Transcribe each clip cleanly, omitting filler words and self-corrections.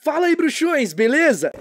Fala aí, bruxões, beleza?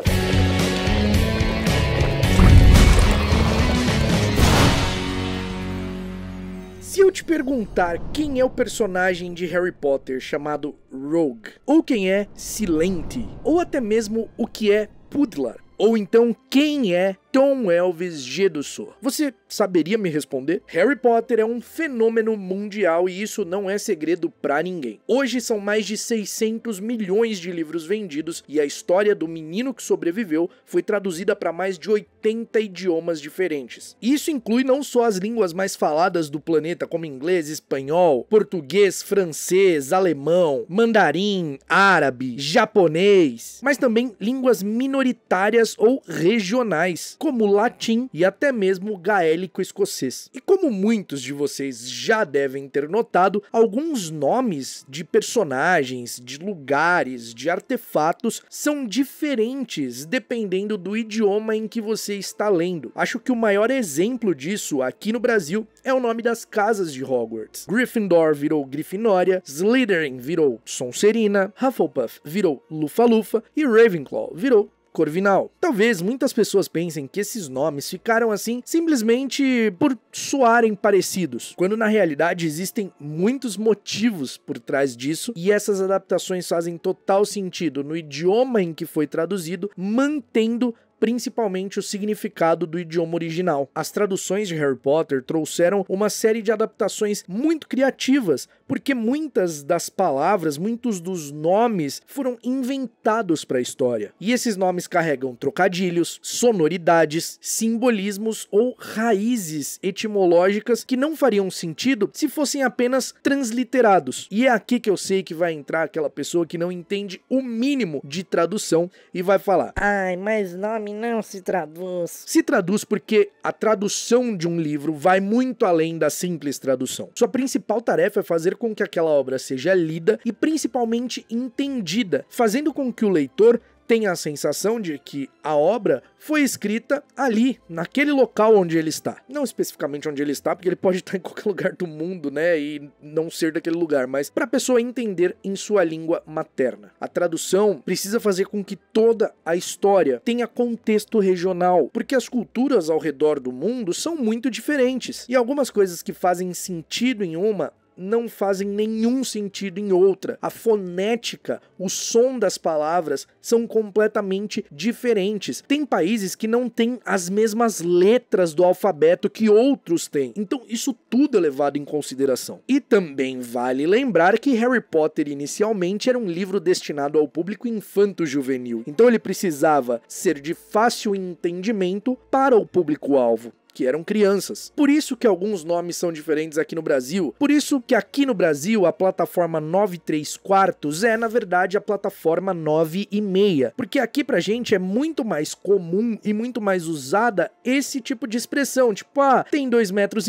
Se eu te perguntar quem é o personagem de Harry Potter chamado Rogue, ou quem é Silente, ou até mesmo o que é Pudlar, ou então quem é Tom Elvis Gedusso, você saberia me responder? Harry Potter é um fenômeno mundial e isso não é segredo pra ninguém. Hoje são mais de 600 milhões de livros vendidos e a história do menino que sobreviveu foi traduzida para mais de 80 idiomas diferentes. Isso inclui não só as línguas mais faladas do planeta, como inglês, espanhol, português, francês, alemão, mandarim, árabe, japonês, mas também línguas minoritárias ou regionais, como latim e até mesmo gaélico escocês. E como muitos de vocês já devem ter notado, alguns nomes de personagens, de lugares, de artefatos são diferentes dependendo do idioma em que você está lendo. Acho que o maior exemplo disso aqui no Brasil é o nome das casas de Hogwarts. Gryffindor virou Grifinória, Slytherin virou Sonserina, Hufflepuff virou Lufa-Lufa e Ravenclaw virou Corvinal. Talvez muitas pessoas pensem que esses nomes ficaram assim simplesmente por soarem parecidos, quando na realidade existem muitos motivos por trás disso e essas adaptações fazem total sentido no idioma em que foi traduzido, mantendo principalmente o significado do idioma original. As traduções de Harry Potter trouxeram uma série de adaptações muito criativas, porque muitas das palavras, muitos dos nomes foram inventados para a história. E esses nomes carregam trocadilhos, sonoridades, simbolismos ou raízes etimológicas que não fariam sentido se fossem apenas transliterados. E é aqui que eu sei que vai entrar aquela pessoa que não entende o mínimo de tradução e vai falar: ai, mas nome não se traduz. Se traduz porque a tradução de um livro vai muito além da simples tradução. Sua principal tarefa é fazer com que aquela obra seja lida e principalmente entendida, fazendo com que o leitor tenha a sensação de que a obra foi escrita ali, naquele local onde ele está. Não especificamente onde ele está, porque ele pode estar em qualquer lugar do mundo, né, e não ser daquele lugar, mas para a pessoa entender em sua língua materna. A tradução precisa fazer com que toda a história tenha contexto regional, porque as culturas ao redor do mundo são muito diferentes, e algumas coisas que fazem sentido em uma não fazem nenhum sentido em outra. A fonética, o som das palavras são completamente diferentes. Tem países que não têm as mesmas letras do alfabeto que outros têm. Então isso tudo é levado em consideração. E também vale lembrar que Harry Potter inicialmente era um livro destinado ao público infanto-juvenil. Então ele precisava ser de fácil entendimento para o público-alvo, que eram crianças. Por isso que alguns nomes são diferentes aqui no Brasil. Por isso que aqui no Brasil a plataforma 9/3/4 é, na verdade, a plataforma 9,5. Porque aqui pra gente é muito mais comum e muito mais usada esse tipo de expressão. Tipo, tem 2,5 metros,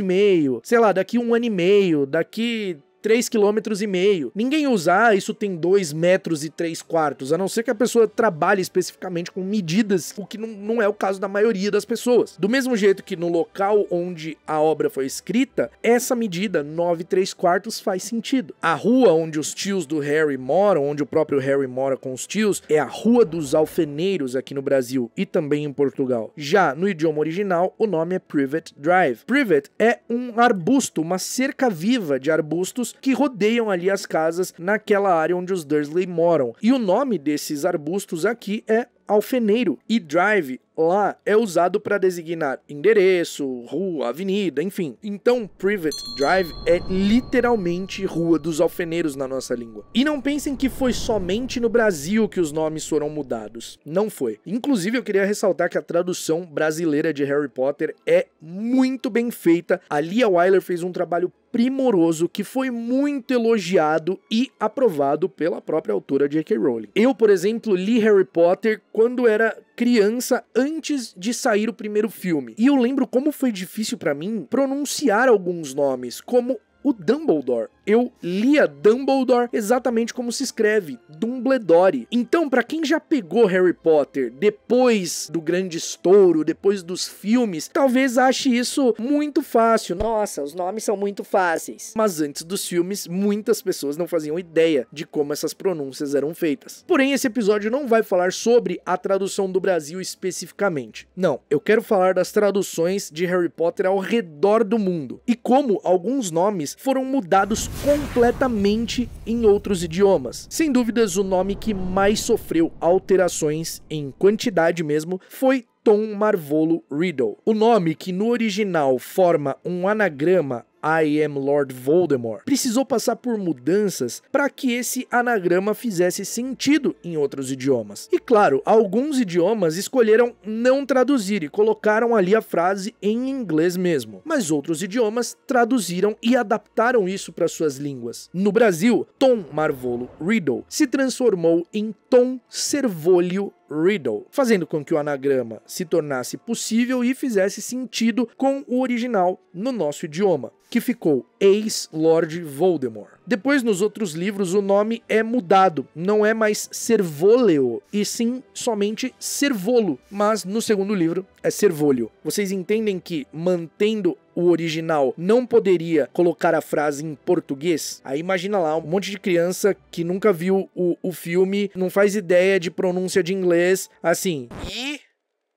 sei lá, daqui 1 ano e meio, daqui 3,5 quilômetros. Ninguém usa, isso tem 2,3 metros, a não ser que a pessoa trabalhe especificamente com medidas, o que não é o caso da maioria das pessoas. Do mesmo jeito que no local onde a obra foi escrita, essa medida, 9/3/4, faz sentido. A rua onde os tios do Harry moram, onde o próprio Harry mora com os tios, é a Rua dos Alfeneiros aqui no Brasil e também em Portugal. Já no idioma original, o nome é Privet Drive. Privet é um arbusto, uma cerca viva de arbustos que rodeiam ali as casas naquela área onde os Dursley moram. E o nome desses arbustos aqui é alfeneiro, e drive lá é usado para designar endereço, rua, avenida, enfim. Então, Privet Drive é literalmente Rua dos Alfeneiros na nossa língua. E não pensem que foi somente no Brasil que os nomes foram mudados. Não foi. Inclusive, eu queria ressaltar que a tradução brasileira de Harry Potter é muito bem feita. A Lia Wyler fez um trabalho primoroso que foi muito elogiado e aprovado pela própria autora J.K. Rowling. Eu, por exemplo, li Harry Potter quando era criança, antes de sair o primeiro filme. E eu lembro como foi difícil pra mim pronunciar alguns nomes, como o Dumbledore. eu lia Dumbledore exatamente como se escreve, Dumbledore. Então, pra quem já pegou Harry Potter depois do grande estouro, depois dos filmes, talvez ache isso muito fácil. Nossa, os nomes são muito fáceis. Mas antes dos filmes, muitas pessoas não faziam ideia de como essas pronúncias eram feitas. Porém, esse episódio não vai falar sobre a tradução do Brasil especificamente. Não, eu quero falar das traduções de Harry Potter ao redor do mundo e como alguns nomes foram mudados completamente em outros idiomas. Sem dúvidas, o nome que mais sofreu alterações em quantidade mesmo foi Tom Marvolo Riddle. O nome, que no original forma um anagrama I am Lord Voldemort, precisou passar por mudanças para que esse anagrama fizesse sentido em outros idiomas. E claro, alguns idiomas escolheram não traduzir e colocaram ali a frase em inglês mesmo, mas outros idiomas traduziram e adaptaram isso para suas línguas. No Brasil, Tom Marvolo Riddle se transformou em Tom Servolio Riddle, fazendo com que o anagrama se tornasse possível e fizesse sentido com o original no nosso idioma, que ficou ex-Lord Voldemort. Depois, nos outros livros, o nome é mudado, não é mais Servoleo, e sim somente Servolo, mas no segundo livro é Servolio. Vocês entendem que, mantendo o original, não poderia colocar a frase em português? Aí imagina lá, um monte de criança que nunca viu o filme, não faz ideia de pronúncia de inglês, assim, I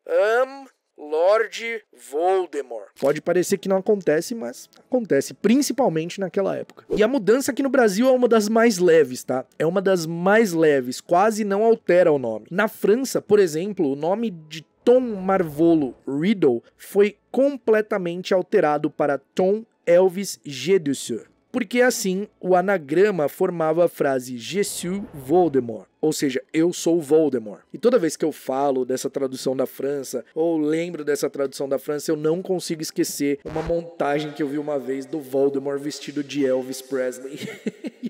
am Lord Voldemort. Pode parecer que não acontece, mas acontece, principalmente naquela época. E a mudança aqui no Brasil é uma das mais leves, tá? É uma das mais leves, quase não altera o nome. Na França, por exemplo, o nome de Tom Marvolo Riddle foi completamente alterado para Tom Elvis Gedusseur, porque assim o anagrama formava a frase Je suis Voldemort, ou seja, eu sou Voldemort. E toda vez que eu falo dessa tradução da França, ou lembro dessa tradução da França, eu não consigo esquecer uma montagem que eu vi uma vez do Voldemort vestido de Elvis Presley.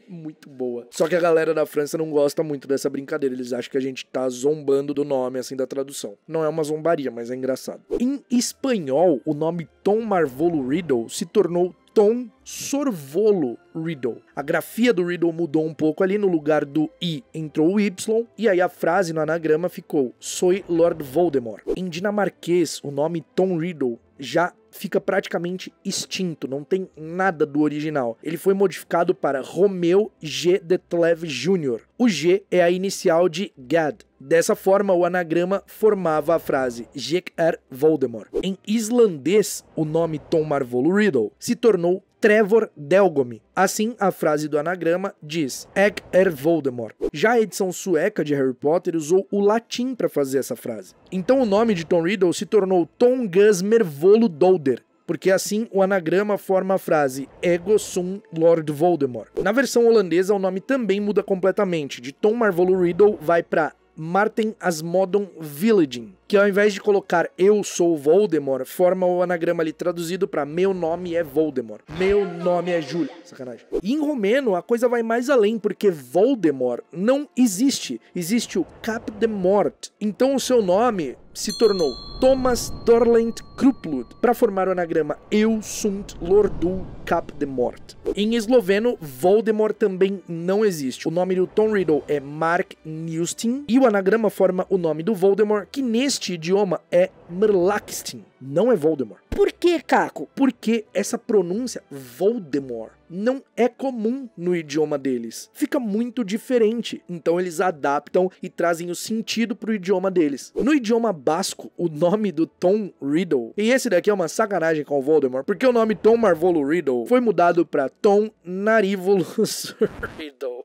Muito boa. Só que a galera da França não gosta muito dessa brincadeira, eles acham que a gente tá zombando do nome, assim, da tradução. Não é uma zombaria, mas é engraçado. Em espanhol, o nome Tom Marvolo Riddle se tornou Tom Sorvolo Riddle. A grafia do Riddle mudou um pouco ali, no lugar do I entrou o Y, e aí a frase no anagrama ficou Soy Lord Voldemort. Em dinamarquês, o nome Tom Riddle já fica praticamente extinto, não tem nada do original. Ele foi modificado para Romeu G. Detlev Jr. O G é a inicial de Gad. Dessa forma, o anagrama formava a frase Jek er Voldemort. Em islandês, o nome Tom Marvolo Riddle se tornou Trevor Delgome. Assim, a frase do anagrama diz Ek er Voldemort. Já a edição sueca de Harry Potter usou o latim para fazer essa frase. Então o nome de Tom Riddle se tornou Tom Gus Mervolo Dolder, porque assim o anagrama forma a frase Ego sum Lord Voldemort. Na versão holandesa, o nome também muda completamente. De Tom Marvolo Riddle vai para Martin Asmodon Villaging, que ao invés de colocar eu sou Voldemort, forma o anagrama ali traduzido para meu nome é Voldemort. Meu nome é Júlio. Sacanagem. E em romeno a coisa vai mais além, porque Voldemort não existe. Existe o Cap de Mort. Então o seu nome se tornou Thomas Torlent Kruplud para formar o anagrama Eu sunt Lordul Cap de Mort. Em esloveno, Voldemort também não existe. O nome do Tom Riddle é Mark Newstein e o anagrama forma o nome do Voldemort, que neste idioma é Merlaxtin, não é Voldemort. Por que, Caco? Porque essa pronúncia Voldemort não é comum no idioma deles. Fica muito diferente. Então eles adaptam e trazem o sentido pro idioma deles. No idioma basco, o nome do Tom Riddle, e esse daqui é uma sacanagem com o Voldemort, porque o nome Tom Marvolo Riddle foi mudado para Tom Narívolus Riddle.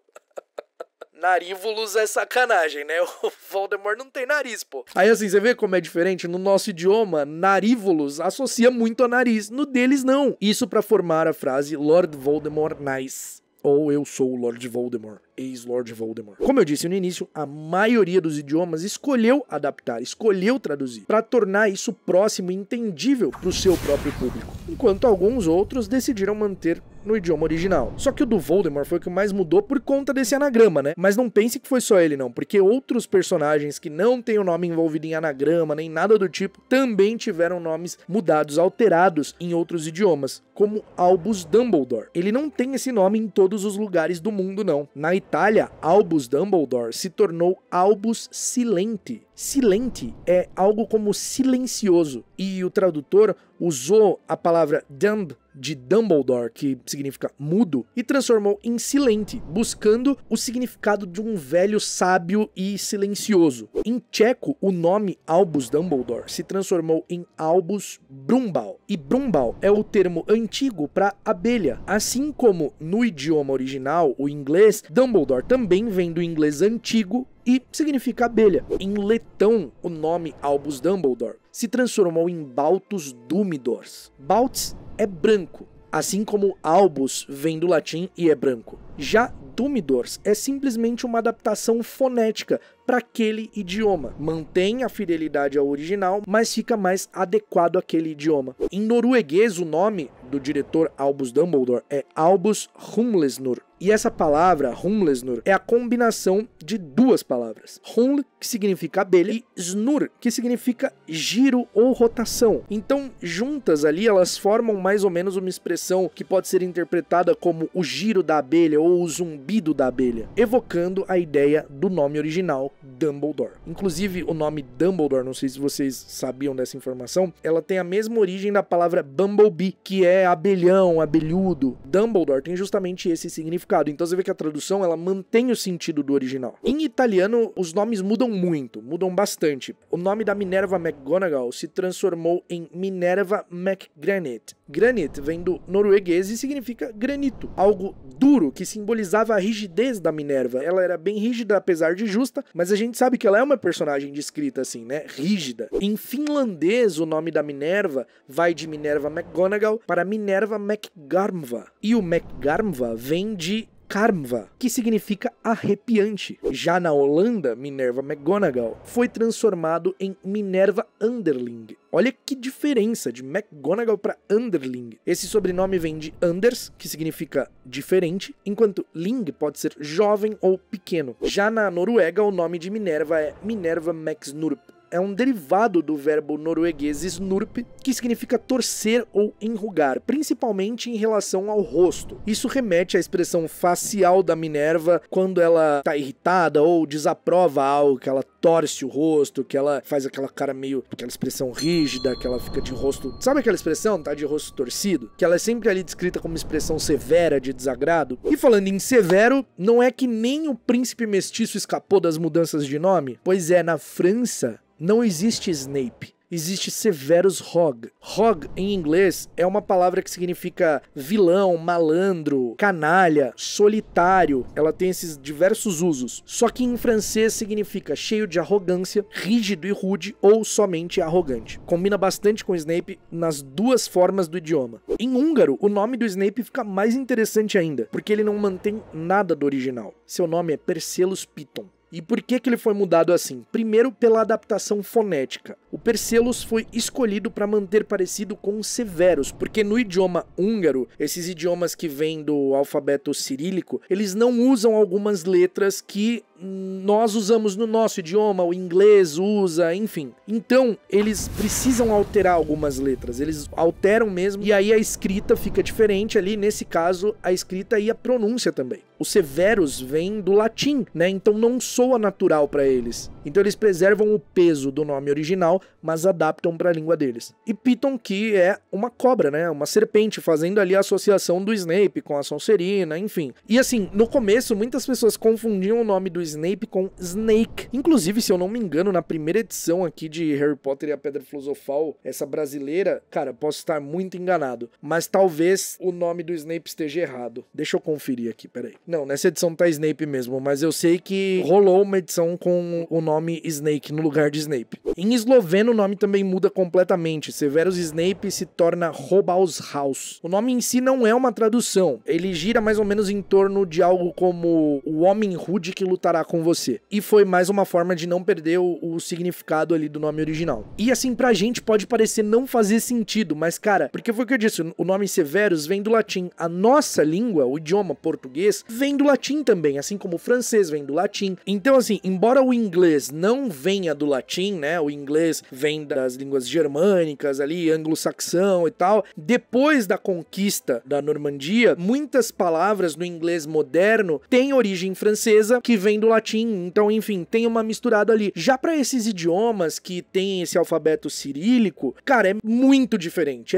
Narívolus é sacanagem, né? O Voldemort não tem nariz, pô. Aí assim, você vê como é diferente? No nosso idioma, Narívolus associa muito a nariz. No deles, não. Isso pra formar a frase Lord Voldemort Nice. Ou eu sou o Lord Voldemort, ex-Lord Voldemort. Como eu disse no início, a maioria dos idiomas escolheu adaptar, escolheu traduzir, para tornar isso próximo e entendível para o seu próprio público. Enquanto alguns outros decidiram manter no idioma original. Só que o do Voldemort foi o que mais mudou por conta desse anagrama, né? Mas não pense que foi só ele não, porque outros personagens que não têm o nome envolvido em anagrama, nem nada do tipo, também tiveram nomes mudados, alterados em outros idiomas, como Albus Dumbledore. Ele não tem esse nome em todos os lugares do mundo, não. Na Itália, Albus Dumbledore se tornou Albus Silente. Silente é algo como silencioso, e o tradutor usou a palavra dumb de Dumbledore, que significa mudo, e transformou em silente, buscando o significado de um velho sábio e silencioso. Em tcheco, o nome Albus Dumbledore se transformou em Albus Brumbal, e Brumbal é o termo antigo para abelha. Assim como no idioma original, o inglês, Dumbledore também vem do inglês antigo e significa abelha. Em letão, o nome Albus Dumbledore se transformou em Baltus Dumidors. Baltus é branco, assim como Albus vem do latim e é branco. Já Dumidors é simplesmente uma adaptação fonética para aquele idioma. Mantém a fidelidade ao original, mas fica mais adequado àquele idioma. Em norueguês, o nome do diretor Albus Dumbledore é Albus Humlesnur. E essa palavra, Humlesnur, é a combinação de duas palavras. Huml, que significa abelha, e Snur, que significa giro ou rotação. Então, juntas ali, elas formam mais ou menos uma expressão que pode ser interpretada como o giro da abelha ou o zumbido da abelha, evocando a ideia do nome original, Dumbledore. Inclusive, o nome Dumbledore, não sei se vocês sabiam dessa informação, ela tem a mesma origem da palavra Bumblebee, que é abelhão, abelhudo. Dumbledore tem justamente esse significado. Então você vê que a tradução, ela mantém o sentido do original. Em italiano, os nomes mudam muito, mudam bastante. O nome da Minerva McGonagall se transformou em Minerva McGranit. Granite vem do norueguês e significa granito, algo duro que simbolizava a rigidez da Minerva. Ela era bem rígida, apesar de justa, mas a gente sabe que ela é uma personagem descrita assim, né? Rígida. Em finlandês, o nome da Minerva vai de Minerva McGonagall para Minerva McGarmva. E o McGarmva vem de Karmva, que significa arrepiante. Já na Holanda, Minerva McGonagall foi transformado em Minerva Underling. Olha que diferença de McGonagall para Underling. Esse sobrenome vem de Anders, que significa diferente, enquanto Ling pode ser jovem ou pequeno. Já na Noruega, o nome de Minerva é Minerva McSnurp. É um derivado do verbo norueguês snurp, que significa torcer ou enrugar, principalmente em relação ao rosto. Isso remete à expressão facial da Minerva quando ela tá irritada ou desaprova algo, que ela torce o rosto, que ela faz aquela cara meio, aquela expressão rígida, que ela fica de rosto... Sabe aquela expressão, tá de rosto torcido? Que ela é sempre ali descrita como expressão severa de desagrado. E falando em severo, não é que nem o príncipe mestiço escapou das mudanças de nome? Pois é, na França não existe Snape, existe Severus Rogue. Rogue, em inglês, é uma palavra que significa vilão, malandro, canalha, solitário. Ela tem esses diversos usos. Só que em francês significa cheio de arrogância, rígido e rude ou somente arrogante. Combina bastante com Snape nas duas formas do idioma. Em húngaro, o nome do Snape fica mais interessante ainda, porque ele não mantém nada do original. Seu nome é Perseus Piton. E por que ele foi mudado assim? Primeiro, pela adaptação fonética. O Perseus foi escolhido para manter parecido com o Severus, porque no idioma húngaro, esses idiomas que vêm do alfabeto cirílico, eles não usam algumas letras que nós usamos no nosso idioma, o inglês usa, enfim. Então, eles precisam alterar algumas letras, eles alteram mesmo, e aí a escrita fica diferente ali, nesse caso, a escrita e a pronúncia também. O Severus vem do latim, né? Então não soa natural para eles. Então eles preservam o peso do nome original, mas adaptam para a língua deles. E Piton, que é uma cobra, né? Uma serpente, fazendo ali a associação do Snape com a Sonserina, enfim. E assim, no começo, muitas pessoas confundiam o nome do Snape com Snake. Inclusive, se eu não me engano, na primeira edição aqui de Harry Potter e a Pedra Filosofal, essa brasileira, cara, posso estar muito enganado, mas talvez o nome do Snape esteja errado. Deixa eu conferir aqui, peraí. Não, nessa edição tá Snape mesmo, mas eu sei que rolou uma edição com o nome nome Snake no lugar de Snape. Em esloveno o nome também muda completamente. Severus Snape se torna Hobbaushaus. O nome em si não é uma tradução. Ele gira mais ou menos em torno de algo como o homem rude que lutará com você. E foi mais uma forma de não perder o significado ali do nome original. E assim, pra gente pode parecer não fazer sentido, mas cara, porque foi o que eu disse, o nome Severus vem do latim. A nossa língua, o idioma português, vem do latim também, assim como o francês vem do latim. Então assim, embora o inglês não venha do latim, né, o inglês vem das línguas germânicas ali, anglo-saxão e tal, depois da conquista da Normandia, muitas palavras no inglês moderno têm origem francesa que vem do latim, então enfim, tem uma misturada ali. Já para esses idiomas que tem esse alfabeto cirílico, cara, é muito diferente,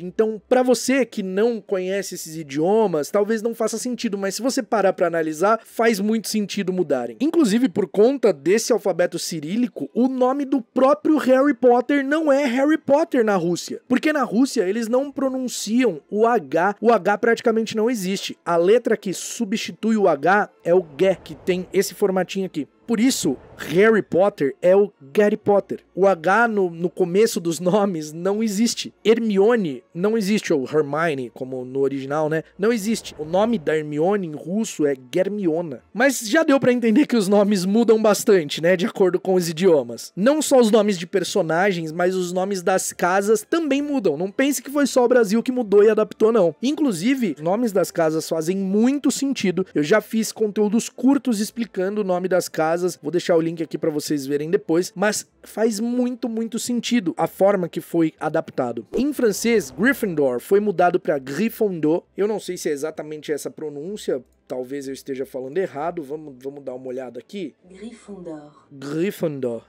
então para você que não conhece esses idiomas, talvez não faça sentido, mas se você parar para analisar, faz muito sentido mudarem. Inclusive, por conta desse alfabeto cirílico, o nome do próprio Harry Potter não é Harry Potter na Rússia, porque na Rússia eles não pronunciam o H praticamente não existe. A letra que substitui o H é o G, que tem esse formatinho aqui. Por isso, Harry Potter é o Gary Potter. O H no começo dos nomes não existe. Hermione não existe, ou Hermione, como no original, né? Não existe. O nome da Hermione em russo é Germiona. Mas já deu pra entender que os nomes mudam bastante, né? De acordo com os idiomas. Não só os nomes de personagens, mas os nomes das casas também mudam. Não pense que foi só o Brasil que mudou e adaptou, não. Inclusive, os nomes das casas fazem muito sentido. Eu já fiz conteúdos curtos explicando o nome das casas. Vou deixar o link aqui para vocês verem depois, mas faz muito sentido a forma que foi adaptado. Em francês, Gryffindor foi mudado para Gryffondor. Eu não sei se é exatamente essa pronúncia, talvez eu esteja falando errado, vamos dar uma olhada aqui. Gryffondor.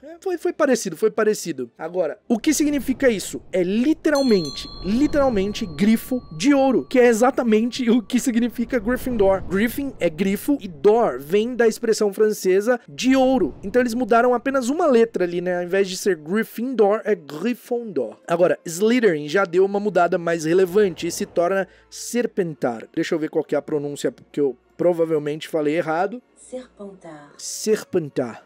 Foi parecido. Agora, o que significa isso? É literalmente grifo de ouro, que é exatamente o que significa Gryffindor. Griffin é grifo e Dor vem da expressão francesa de ouro. Então eles mudaram apenas uma letra ali, né? Ao invés de ser Gryffindor, é Gryffondor. Agora, Slytherin já deu uma mudada mais relevante e se torna Serpentar. Deixa eu ver qual que é a pronúncia, porque eu provavelmente falei errado. Serpentar.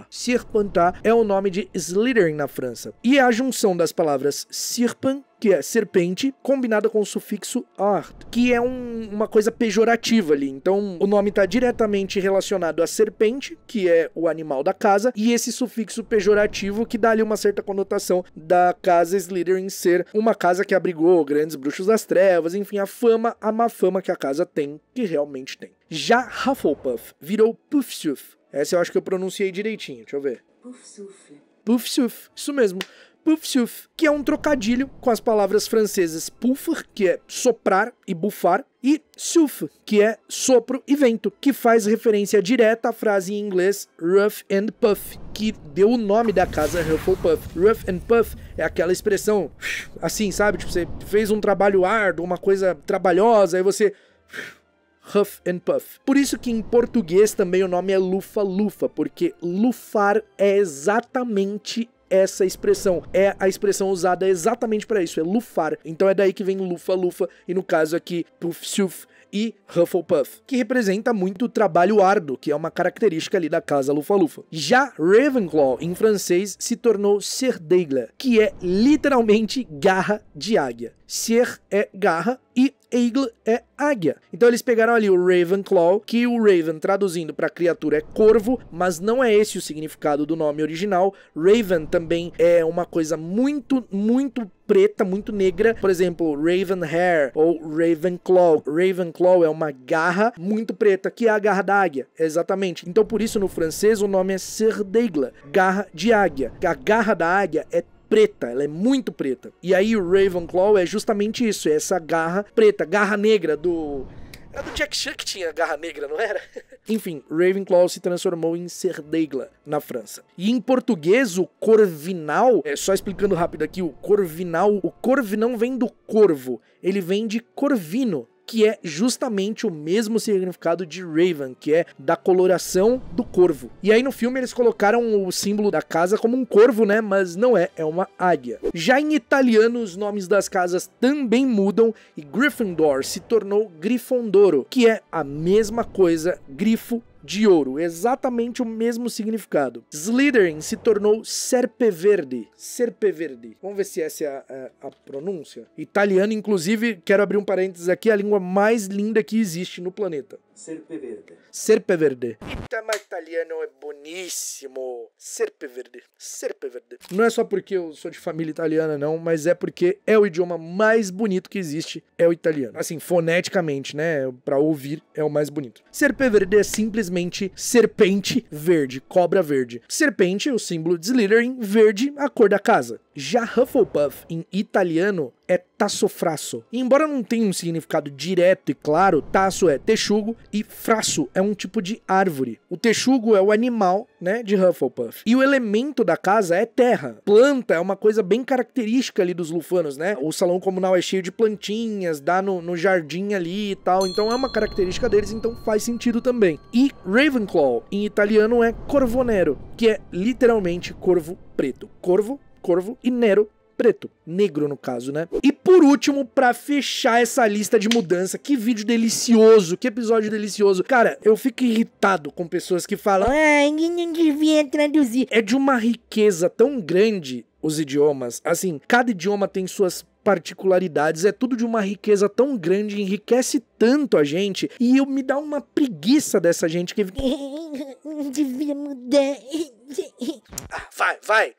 Serpentar é o nome de Slytherin na França. E é a junção das palavras serpent, que é serpente, combinada com o sufixo art, que é uma coisa pejorativa ali. Então, o nome está diretamente relacionado à serpente, que é o animal da casa, e esse sufixo pejorativo que dá ali uma certa conotação da casa Slytherin ser uma casa que abrigou grandes bruxos das trevas, enfim, a má fama que a casa tem, que realmente tem. Já Hufflepuff virou Puffsuf. Essa eu acho que eu pronunciei direitinho, deixa eu ver. Puffsuf, isso mesmo. Puffsuf, que é um trocadilho com as palavras francesas pouffer, que é soprar e bufar, e souffle, que é sopro e vento, que faz referência direta à frase em inglês rough and puff, que deu o nome da casa Hufflepuff. Rough and puff é aquela expressão assim, sabe? Tipo, você fez um trabalho árduo, uma coisa trabalhosa, aí você... Huff and Puff. Por isso que em português também o nome é lufa-lufa, porque lufar é exatamente essa expressão. É a expressão usada exatamente para isso, é lufar. Então é daí que vem lufa-lufa, e no caso aqui, Puff-Suf e Hufflepuff, que representa muito o trabalho árduo, que é uma característica ali da casa Lufa-Lufa. Já Ravenclaw, em francês, se tornou Serdaigle, que é literalmente garra de águia. Ser é garra e Aigle é águia. Então eles pegaram ali o Ravenclaw, que o Raven traduzindo para criatura é corvo, mas não é esse o significado do nome original. Raven também é uma coisa muito preta, muito negra. Por exemplo, Ravenhair ou Ravenclaw. Ravenclaw é uma garra muito preta, que é a garra da águia. Exatamente. Então por isso no francês o nome é Serdaigle, garra de águia. A garra da águia é preta, ela é muito preta. E aí o Ravenclaw é justamente isso, é essa garra preta, garra negra do... Era do Jack Chan que tinha garra negra, não era? Enfim, Ravenclaw se transformou em Serdaigle na França. E em português, o corvinal, só explicando rápido aqui, o corvinal não vem do corvo, ele vem de corvino, que é justamente o mesmo significado de Raven, que é da coloração do corvo. E aí no filme eles colocaram o símbolo da casa como um corvo, né? Mas não é, é uma águia. Já em italiano, os nomes das casas também mudam e Gryffindor se tornou Grifondoro, que é a mesma coisa, grifo de ouro, exatamente o mesmo significado. Slytherin se tornou Serpeverde. Serpeverde. Vamos ver se essa é a pronúncia. Italiano, inclusive, quero abrir um parênteses aqui, a língua mais linda que existe no planeta. Serpeverde. Serpeverde. Mas italiano é boníssimo. Serpeverde. Serpeverde. Não é só porque eu sou de família italiana, não, mas é porque é o idioma mais bonito que existe, é o italiano. Assim, foneticamente, né? Pra ouvir, é o mais bonito. Serpeverde é simplesmente serpente verde, cobra verde. Serpente, o símbolo de Slytherin, verde, a cor da casa. Já Hufflepuff, em italiano, é tassofrasso. E embora não tenha um significado direto e claro, tasso é texugo e frasso é um tipo de árvore. O texugo é o animal, né, de Hufflepuff. E o elemento da casa é terra. Planta é uma coisa bem característica ali dos lufanos, né? O salão comunal é cheio de plantinhas, dá no jardim ali e tal. Então é uma característica deles, então faz sentido também. E Ravenclaw, em italiano, é corvonero, que é literalmente corvo preto. Corvo e nero, preto, negro no caso, né? E por último, pra fechar essa lista de mudança, que vídeo delicioso, que episódio delicioso. Cara, eu fico irritado com pessoas que falam, não devia traduzir. é de uma riqueza tão grande os idiomas, assim, cada idioma tem suas particularidades, é tudo de uma riqueza tão grande, enriquece tanto a gente, e eu me dá uma preguiça dessa gente que Não devia mudar. Vai!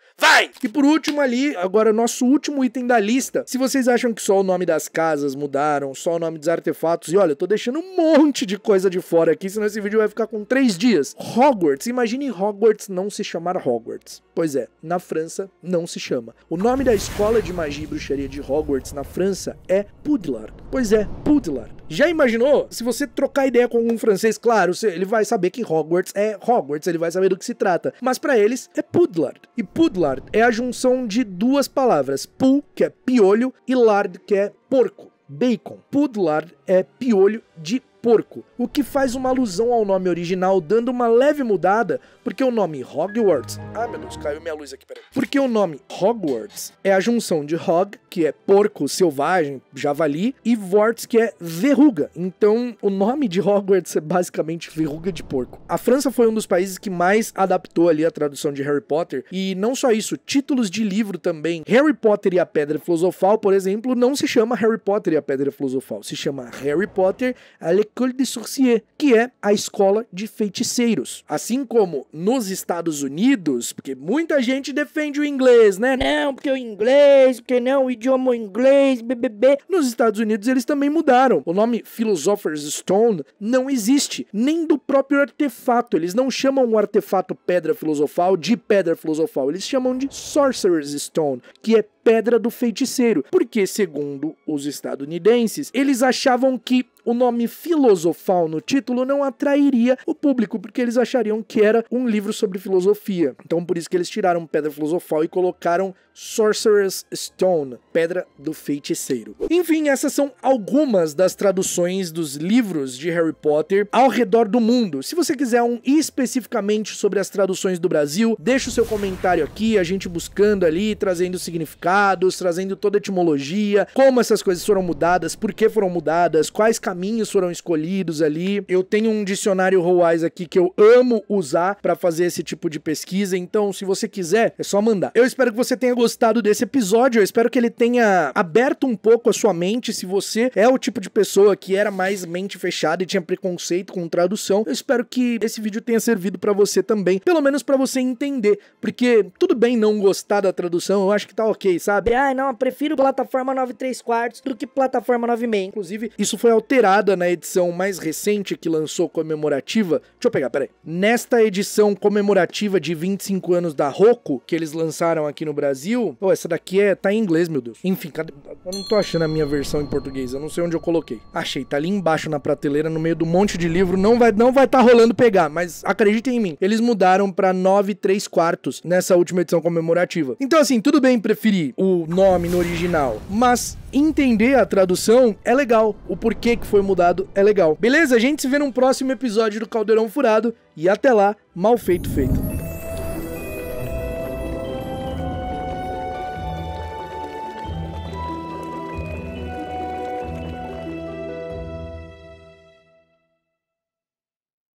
E por último ali, agora nosso último item da lista. Se vocês acham que só o nome das casas mudaram, só o nome dos artefatos, e olha, eu tô deixando um monte de coisa de fora aqui, senão esse vídeo vai ficar com 3 dias. Hogwarts, imagine Hogwarts não se chamar Hogwarts. Pois é, na França não se chama. O nome da escola de magia e bruxaria de Hogwarts na França é Poudlard. Pois é, Poudlard. Já imaginou? Se você trocar ideia com um francês, claro, ele vai saber que Hogwarts é Hogwarts, ele vai saber do que se trata. Mas pra eles é Poudlard. E Poudlard é a junção de duas palavras. Pou, que é piolho, e lard, que é porco. Bacon. Poudlard é piolho de porco, o que faz uma alusão ao nome original, dando uma leve mudada, porque o nome Hogwarts... Ai meu Deus, caiu minha luz aqui, peraí. Porque o nome Hogwarts é a junção de Hog, que é porco, selvagem, javali, e Warts, que é verruga. Então, o nome de Hogwarts é basicamente verruga de porco. A França foi um dos países que mais adaptou ali a tradução de Harry Potter, e não só isso, títulos de livro também. Harry Potter e a Pedra Filosofal, por exemplo, não se chama Harry Potter e a Pedra Filosofal, se chama Harry Potter à L'École des Sorciers, que é a escola de feiticeiros. Assim como nos Estados Unidos, porque muita gente defende o inglês, né? Não, porque o inglês, porque não, o idioma inglês, BBB. Nos Estados Unidos eles também mudaram. O nome Philosopher's Stone não existe, nem do próprio artefato. Eles não chamam o artefato Pedra Filosofal de Pedra Filosofal, eles chamam de Sorcerer's Stone, que é Pedra do Feiticeiro, porque, segundo os estadunidenses, eles achavam que o nome filosofal no título não atrairia o público, porque eles achariam que era um livro sobre filosofia. Então, por isso que eles tiraram Pedra Filosofal e colocaram Sorcerer's Stone, Pedra do Feiticeiro. Enfim, essas são algumas das traduções dos livros de Harry Potter ao redor do mundo. Se você quiser um especificamente sobre as traduções do Brasil, deixa o seu comentário aqui, a gente buscando ali, trazendo significados, trazendo toda a etimologia, como essas coisas foram mudadas, por que foram mudadas, quais caminhos foram escolhidos ali. Eu tenho um dicionário Howise aqui que eu amo usar para fazer esse tipo de pesquisa, então se você quiser, é só mandar. Eu espero que você tenha gostado desse episódio, eu espero que ele tenha aberto um pouco a sua mente, se você é o tipo de pessoa que era mais mente fechada e tinha preconceito com tradução, eu espero que esse vídeo tenha servido para você também, pelo menos para você entender, porque tudo bem não gostar da tradução, eu acho que tá ok, sabe? Ah, não, eu prefiro plataforma 9/3/4 do que plataforma 9/6. Inclusive, isso foi alterada na edição mais recente que lançou comemorativa. Deixa eu pegar, peraí. Nesta edição comemorativa de 25 anos da Roku, que eles lançaram aqui no Brasil, essa daqui tá em inglês, meu Deus. Enfim, cadê? Eu não tô achando a minha versão em português, eu não sei onde eu coloquei. Achei, tá ali embaixo na prateleira, no meio do monte de livro, não vai tá rolando pegar, mas acreditem em mim, eles mudaram pra 9/3/4 nessa última edição comemorativa. Então assim, tudo bem preferir o nome no original, mas entender a tradução é legal, o porquê que foi mudado é legal. Beleza? A gente se vê num próximo episódio do Caldeirão Furado e até lá, mal feito feito.